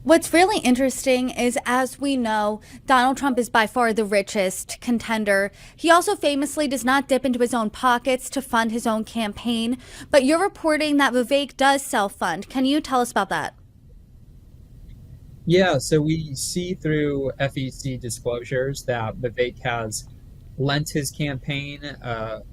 What's really interesting is, as we know, Donald Trump is by far the richest contender. He also famously does not dip into his own pockets to fund his own campaign. But you're reporting that Vivek does self fund. Can you tell us about that? Yeah, so we see through FEC disclosures that Vivek has lent his campaign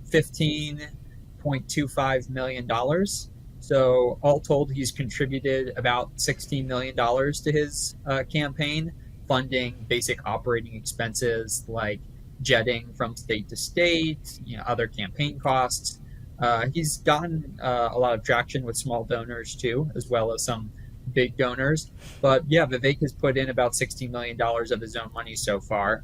$15.25 million dollars. So, all told, he's contributed about $16 million dollars to his campaign, funding basic operating expenses like jetting from state to state, other campaign costs. He's gotten a lot of traction with small donors too, as well as some big donors. But yeah, Vivek has put in about $16 million dollars of his own money so far,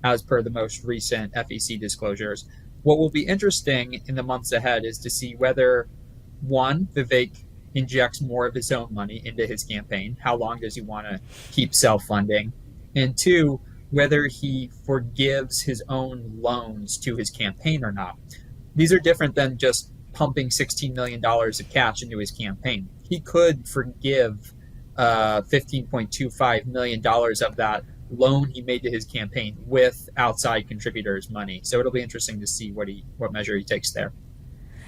as per the most recent FEC disclosures. What will be interesting in the months ahead is to see whether, one, Vivek injects more of his own money into his campaign. How long does he want to keep self funding? And two, whether he forgives his own loans to his campaign or not. These are different than just pumping $16 million dollars of cash into his campaign. He could forgive $15.25 million dollars of that loan he made to his campaign with outside contributors' money. So it'll be interesting to see what measure he takes there.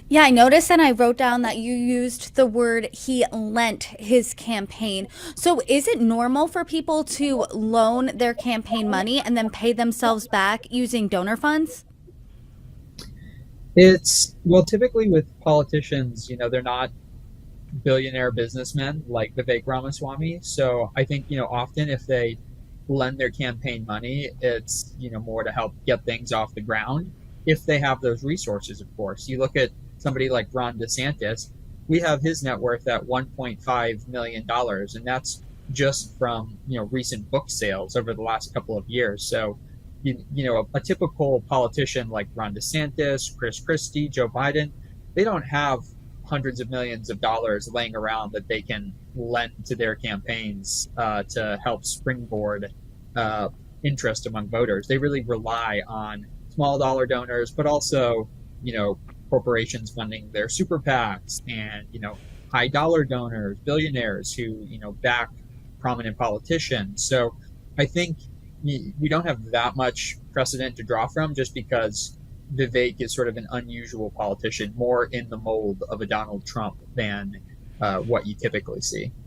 Yeah, I noticed and I wrote down that you used the word he lent his campaign. So is it normal for people to loan their campaign money and then pay themselves back using donor funds? It's well, typically with politicians, they're not billionaire businessmen like Vivek Ramaswamy. So I think, often if they lend their campaign money, it's, more to help get things off the ground if they have those resources, of course. You look at somebody like Ron DeSantis, we have his net worth at $1.5 million, dollars, and that's just from, recent book sales over the last couple of years. So, a typical politician like Ron DeSantis, Chris Christie, Joe Biden, they don't have hundreds of millions of dollars laying around that they can lend to their campaigns to help springboard uh, interest among voters. They really rely on small dollar donors, but also, corporations funding their super PACs and, high dollar donors, billionaires who, back prominent politicians. So I think we don't have that much precedent to draw from just because Vivek is sort of an unusual politician, more in the mold of a Donald Trump than what you typically see.